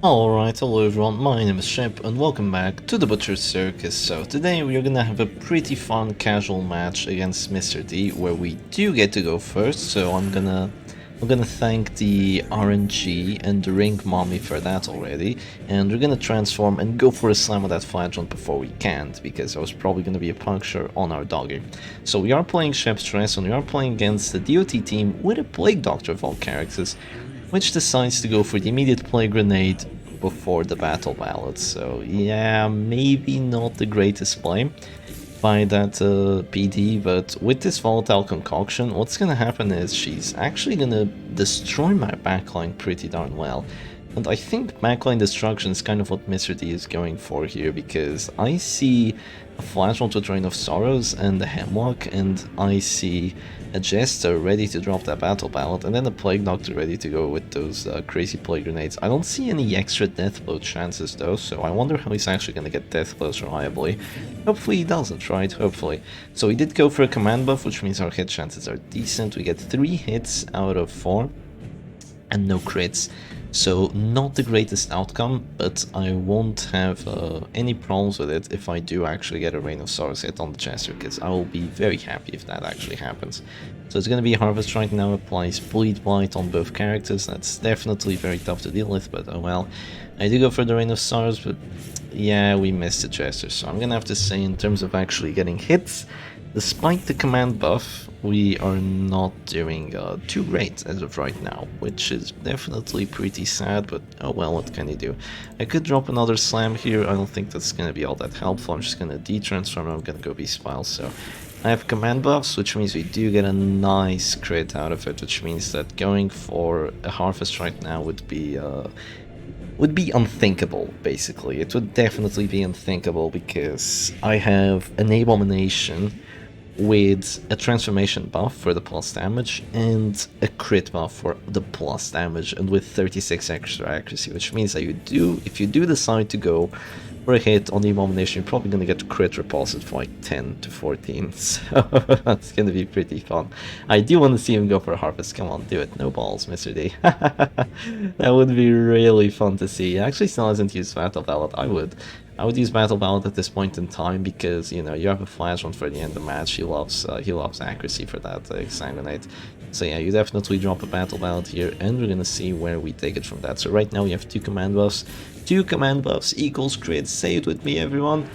Alright, hello everyone, my name is Shep and welcome back to the Butcher's Circus. So today we are gonna have a pretty fun casual match against Mr. D where we do get to go first, so I'm gonna thank the RNG and the Ring Mommy for that already, and we're gonna transform and go for a slam with that Flagellant before we can't, because there was probably gonna be a puncture on our doggy. So we are playing Shep Stress and we are playing against the DOT team with a Plague Doctor of all characters, which decides to go for the immediate Plague Grenade before the Battle Ballad. So yeah, maybe not the greatest play by that PD, but with this Volatile Concoction, what's gonna happen is she's actually gonna destroy my backline pretty darn well. And I think backline destruction is kind of what Mr. D is going for here, because I see a Flagellant with Rain of Sorrows and a Hemlock, and I see a Jester ready to drop that Battle Ballad, and then a Plague Doctor ready to go with those crazy Plague Grenades. I don't see any extra Death Blow chances though, so I wonder how he's actually going to get Death Blows reliably. Hopefully he doesn't, right? Hopefully. So he did go for a command buff, which means our hit chances are decent. We get 3 hits out of 4, and no crits. So not the greatest outcome, but I won't have any problems with it if I do actually get a Rain of Sorrows hit on the Jester, because I will be very happy if that actually happens. So it's going to be Harvest right now, applies Bleed Blight on both characters. That's definitely very tough to deal with, but oh well. I do go for the Rain of Sorrows, but yeah, we missed the Jester, so I'm going to have to say in terms of actually getting hits, despite the command buff, we are not doing too great as of right now, which is definitely pretty sad, but oh well, what can you do? I could drop another slam here. I don't think that's going to be all that helpful. I'm just going to de-transform, I'm going to go Beast Pile, so I have command buffs, which means we do get a nice crit out of it, which means that going for a Harvest right now would be unthinkable, basically. It would definitely be unthinkable, because I have an Abomination with a transformation buff for the plus damage and a crit buff for the plus damage, and with 36 extra accuracy, which means that if you do decide to go for a hit on the Abomination, you're probably going to get crit repulsed for like 10 to 14, so that's going to be pretty fun. I do want to see him go for a Harvest. Come on, do it. No balls, Mr. D. That would be really fun to see. He actually still hasn't used Battle Ballad. I would use Battle Ballad at this point in time, because, you know, you have a Flagellant for the end of the match. He loves accuracy for that Exsanguinate. So yeah, you definitely drop a Battle Ballad here, and we're gonna see where we take it from that. So right now we have 2 command buffs. 2 command buffs equals crits. Say it with me, everyone.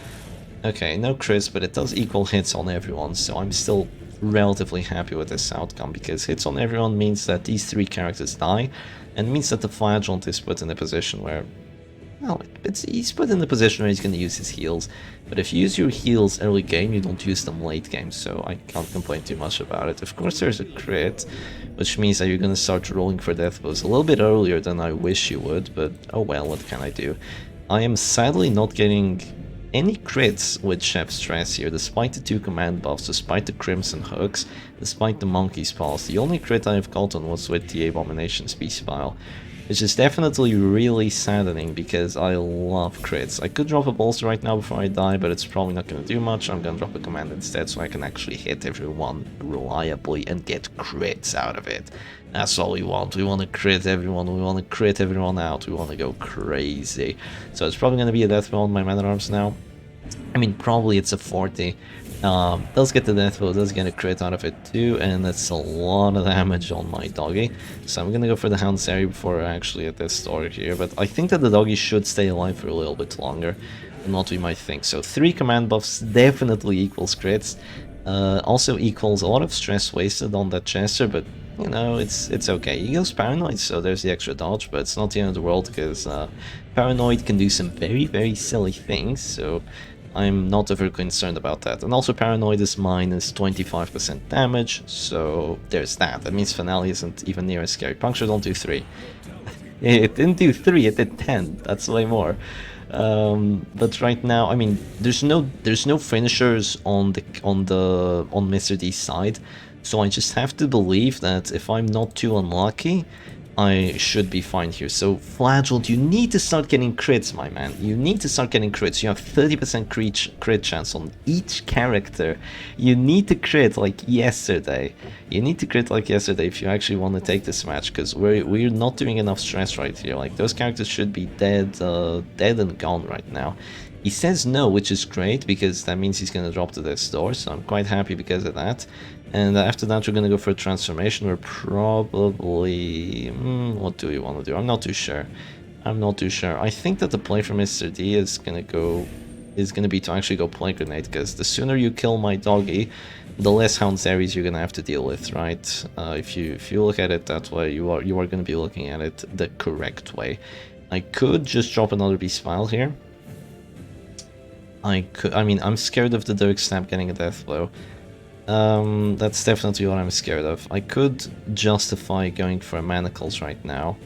Okay, no crits, but it does equal hits on everyone, so I'm still relatively happy with this outcome, because hits on everyone means that these 3 characters die, and means that the Flagellant is put in a position where, well, he's put in the position where he's going to use his heals. But if you use your heals early game, you don't use them late game, so I can't complain too much about it. Of course there's a crit, which means that you're going to start rolling for death blows a little bit earlier than I wish you would, but oh well, what can I do? I am sadly not getting any crits with Shep Stress here, despite the 2 command buffs, despite the Crimson Hooks, despite the Monkey's Paws. The only crit I've gotten was with the Abomination's Beast Pile, which is definitely really saddening, because I love crits. I could drop a bolster right now before I die, but it's probably not going to do much. I'm going to drop a command instead, so I can actually hit everyone reliably and get crits out of it. That's all we want. We want to crit everyone. We want to crit everyone out. We want to go crazy. So it's probably going to be a death blow on my Man-at-Arms now. I mean, probably it's a 40. Does get the death blow, does get a crit out of it too, and that's a lot of damage on my doggy. So I'm gonna go for the Houndsary before I actually hit this store here, but I think that the doggy should stay alive for a little bit longer than what we might think. So 3 command buffs definitely equals crits, also equals a lot of stress wasted on that Chester, but you know, it's okay. He goes Paranoid, so there's the extra dodge, but it's not the end of the world, because Paranoid can do some very, very silly things, so I'm not ever concerned about that. And also Paranoid is minus 25% damage, so there's that. That means Finale isn't even near as scary. Puncture don't do 3. It didn't do 3, it did 10. That's way more. But right now, I mean, there's no finishers on Mr. D's side, so I just have to believe that if I'm not too unlucky, I should be fine here. So Flagellant, you need to start getting crits, my man. You need to start getting crits. You have 30% crit chance on each character. You need to crit like yesterday. You need to crit like yesterday if you actually want to take this match, because we're not doing enough stress right here. Like, those characters should be dead and gone right now. He says no, which is great, because that means he's going to drop to this door, so I'm quite happy because of that. And after that, we're going to go for a transformation. We're probably... what do we want to do? I'm not too sure. I'm not too sure. I think that the play for Mr. D is going to be to actually go play grenade, because the sooner you kill my doggy, the less Hound Ares you're going to have to deal with, right? If you look at it that way, you are going to be looking at it the correct way. I could just drop another Beast File here. I mean, I'm scared of the Dirk Stab getting a death blow. That's definitely what I'm scared of. I could justify going for Manacles right now.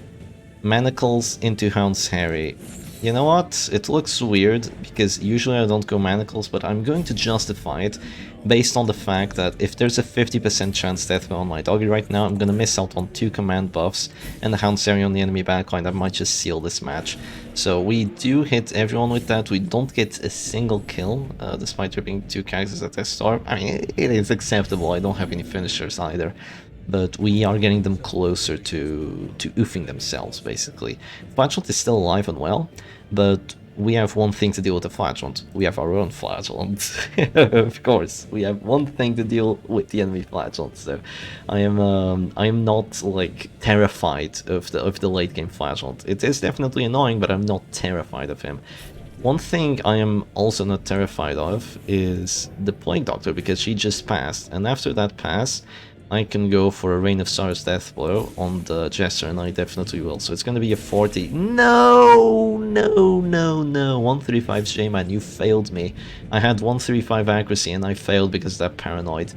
Manacles into Hound's Harry. You know what? It looks weird, because usually I don't go Manacles, but I'm going to justify it based on the fact that if there's a 50% chance death blow on my doggy right now, I'm gonna miss out on 2 command buffs, and the Hound's Harry on the enemy backline, that might just seal this match. So we do hit everyone with that. We don't get a single kill, despite there being 2 characters at this start. I mean, it is acceptable. I don't have any finishers either. But we are getting them closer to oofing themselves, basically. Flagellant is still alive and well, but we have one thing to deal with the Flagellant. We have our own Flagellant. Of course, we have one thing to deal with the enemy Flagellant. So I am not like terrified of the late game Flagellant. It is definitely annoying, but I'm not terrified of him. One thing I am also not terrified of is the Plague Doctor, because she just passed, and after that pass, I can go for a Reign of Sorrow's Death Blow on the Jester, and I definitely will. So it's going to be a 40. No, no, no, no. 135 J-Man, you failed me. I had 135 accuracy and I failed because of that Paranoid.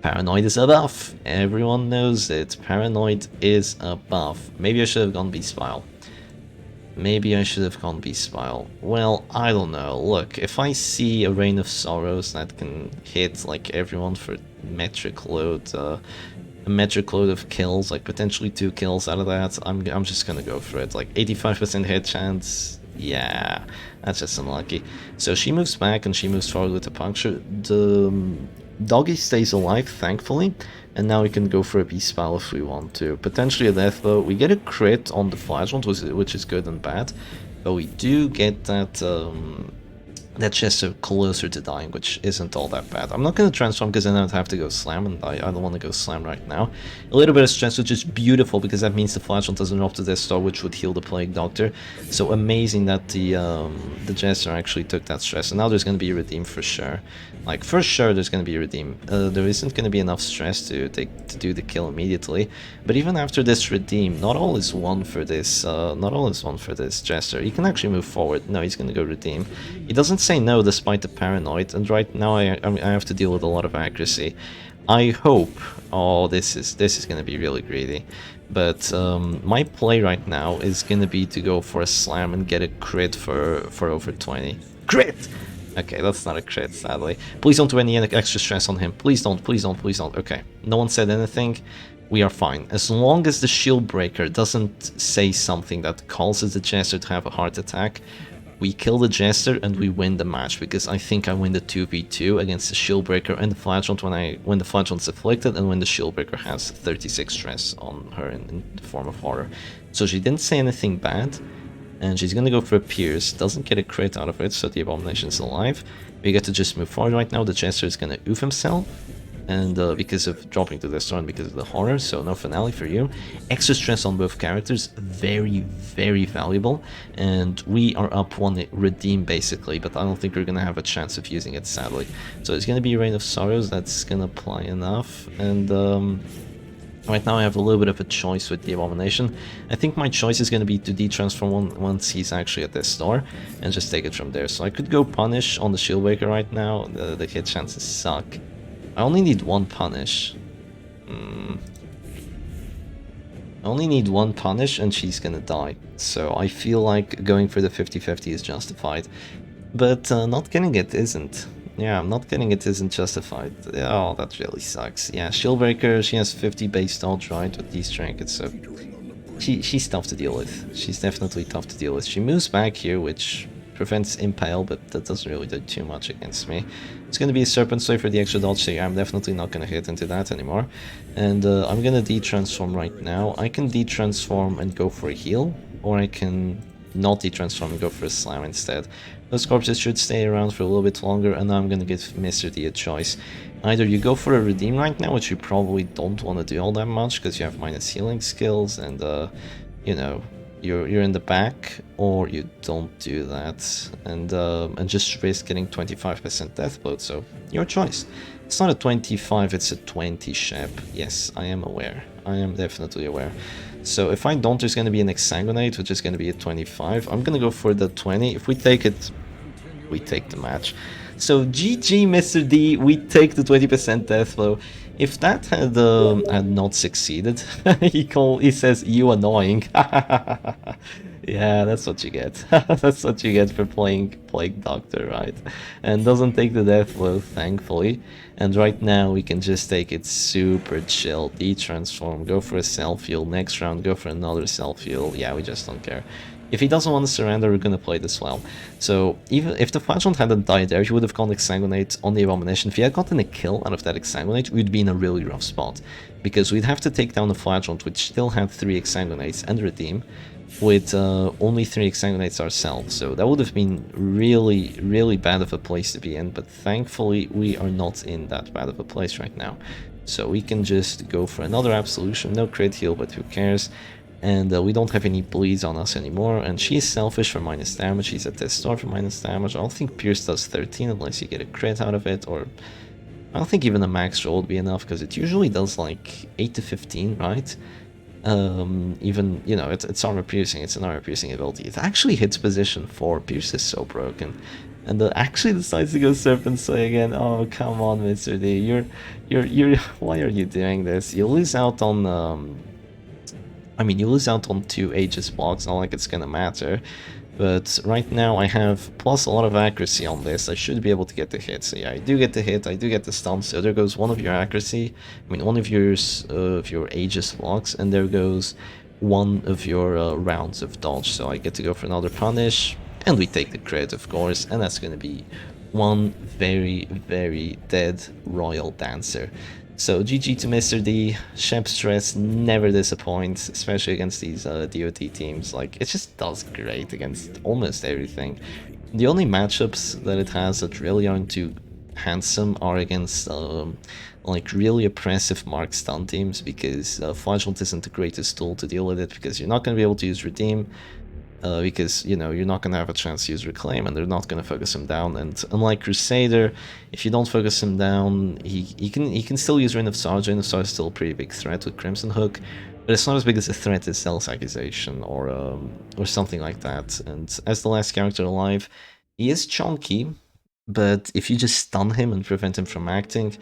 Paranoid is a buff. Everyone knows it. Paranoid is a buff. Maybe I should have gone Beast File. Maybe I should have gone Beast File. Well, I don't know. Look, if I see a Reign of Sorrows that can hit like everyone for metric load, a metric load of kills, like potentially 2 kills out of that, I'm just gonna go for it. Like 85% hit chance. Yeah, that's just unlucky. So she moves back and she moves forward with the puncture. The doggy stays alive, thankfully, and now we can go for a Beast File if we want to. Potentially a death blow. We get a crit on the Flagellant, which is good and bad, but we do get that that Chester closer to dying, which isn't all that bad. I'm not going to transform because then I'd have to go slam, and I don't want to go slam right now. A little bit of stress, which is beautiful, because that means the Flagellant doesn't drop to Death Star, which would heal the Plague Doctor. So amazing that the Jester actually took that stress, and now there's going to be a redeem for sure. Like, for sure there's going to be a redeem. There isn't going to be enough stress to do the kill immediately, but even after this redeem, not all is won for this, Jester. He can actually move forward. No, he's going to go redeem. He doesn't say no despite the Paranoid, and right now I have to deal with a lot of accuracy. I hope... oh, this is going to be really greedy. But my play right now is going to be to go for a slam and get a crit for over 20. Crit! Okay, that's not a crit, sadly. Please don't do any extra stress on him. Please don't, please don't, please don't. Okay, no one said anything. We are fine. As long as the shield breaker doesn't say something that causes the Jester to have a heart attack, we kill the Jester and we win the match, because I think I win the 2v2 against the Shieldbreaker and the Flagellant when the Flagellant's afflicted, and when the Shieldbreaker has 36 stress on her in the form of horror. So she didn't say anything bad, and she's gonna go for a Pierce, doesn't get a crit out of it, so the Abomination is alive. We get to just move forward right now. The Jester is gonna oof himself, and because of dropping to the store and because of the horror, so no finale for you. Extra stress on both characters, very, very valuable, and we are up 1 redeem basically, but I don't think we're gonna have a chance of using it, sadly. So it's gonna be Reign of Sorrows, that's gonna apply enough, and right now I have a little bit of a choice with the Abomination. I think my choice is gonna be to detransform once he's actually at this store, and just take it from there. So I could go Punish on the Shieldbreaker right now, the hit chances suck. I only need 1 punish. I only need 1 punish and she's gonna die. So I feel like going for the 50-50 is justified. But not getting it isn't. Yeah, not getting it isn't justified. Oh, that really sucks. Yeah, Shieldbreaker, she has 50 base dodge, right, with these trinkets, so she's tough to deal with. She's definitely tough to deal with. She moves back here, which prevents Impale, but that doesn't really do too much against me. It's going to be a Serpent Sway for the extra dodge, so yeah, I'm definitely not going to hit into that anymore. And I'm going to de-transform right now. I can de-transform and go for a heal, or I can not de-transform and go for a slam instead. Those corpses should stay around for a little bit longer, and now I'm going to give Mr. D a choice. Either you go for a redeem right now, which you probably don't want to do all that much because you have minus healing skills and you know, you're in the back, or you don't do that and just risk getting 25% death blow. So your choice. It's not a 25, it's a 20, Shep. Yes, I am aware. I am definitely aware. So if I don't, there's going to be an Exsanguinate, which is going to be a 25. I'm going to go for the 20. If we take it, we take the match. So GG, Mr. D, we take the 20% death blow. If that had not succeeded, he says, you annoying. Yeah, that's what you get. That's what you get for playing Plague Doctor, right? And doesn't take the death blow, thankfully. And right now we can just take it super chill, de-transform, go for a self-heal, next round go for another self-heal. Yeah, we just don't care. If he doesn't want to surrender, we're gonna play this well. So even if the Flagellant hadn't died there, he would have gone Exsanguinate on the Abomination. If he had gotten a kill out of that Exsanguinate, we'd be in a really rough spot. Because we'd have to take down the Flagellant, which still had 3 Exsanguinates, and redeem, with only 3 Exsanguinates ourselves. So that would have been really, really bad of a place to be in, but thankfully we are not in that bad of a place right now. So we can just go for another Absolution, no crit heal, but who cares. And we don't have any bleeds on us anymore, and she's selfish for minus damage, she's at Death Star for minus damage. I don't think Pierce does 13 unless you get a crit out of it, or I don't think even a max roll would be enough, because it usually does like 8 to 15, right? Even, you know, it's armor piercing, it's an armor piercing ability. It actually hits position 4, Pierce is so broken. And actually decides to go Serpent Sway again. Oh, come on, Mr. D, you're, why are you doing this? You lose out on, I mean, you lose out on 2 Aegis blocks, not like it's gonna matter. But right now I have plus a lot of accuracy on this. I should be able to get the hit. So yeah, I do get the hit, I do get the stun. So there goes one of your accuracy. I mean, one of your Aegis blocks, and there goes one of your rounds of dodge. So I get to go for another punish, and we take the crit, of course, and that's gonna be one very, very dead Royal Dancer. So GG to Mr. D. Shep Stress never disappoints, especially against these DOT teams. Like, it just does great against almost everything. The only matchups that it has that really aren't too handsome are against like really oppressive mark stun teams, because Flagellant isn't the greatest tool to deal with it, because you're not going to be able to use Redeem. Because, you know, you're not going to have a chance to use Reclaim, and they're not going to focus him down. And unlike Crusader, if you don't focus him down, he can still use Reign of Sarge. Reign of Sarge is still a pretty big threat with Crimson Hook, but it's not as big as a threat as Zealous Accusation or something like that. And as the last character alive, he is chunky, but if you just stun him and prevent him from acting,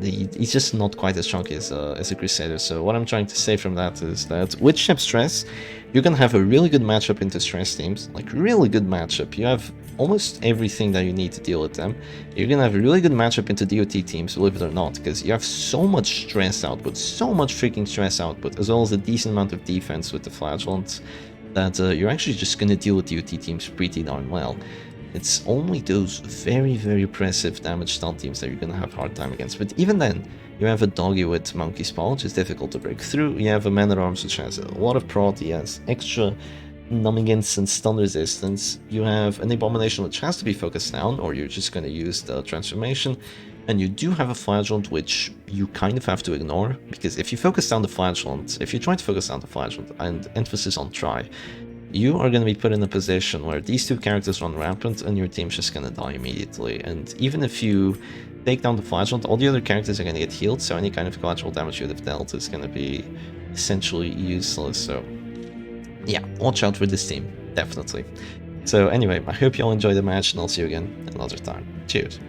he's just not quite as chunky as a Crusader. So what I'm trying to say from that is that with Shep Stress, you're gonna have a really good matchup into stress teams, like really good matchup. You have almost everything that you need to deal with them. You're gonna have a really good matchup into DOT teams, believe it or not, because you have so much stress output, so much freaking stress output, as well as a decent amount of defense with the Flagellant, that you're actually just gonna deal with DOT teams pretty darn well. It's only those very, very oppressive damage stun teams that you're gonna have a hard time against. But even then, you have a doggy with Monkey's Paw, which is difficult to break through. You have a Man at Arms, which has a lot of prot. He has extra numbing and stun resistance. You have an Abomination, which has to be focused down, or you're just gonna use the transformation. And you do have a Flagellant, which you kind of have to ignore, because if you focus down the Flagellant, if you try to focus down the Flagellant, and emphasis on try, you are going to be put in a position where these two characters run rampant and your team's just going to die immediately. And even if you take down the Flagellant, all the other characters are going to get healed, so any kind of collateral damage you would have dealt is going to be essentially useless. So yeah, watch out for this team, definitely. So anyway, I hope you all enjoyed the match, and I'll see you again another time. Cheers.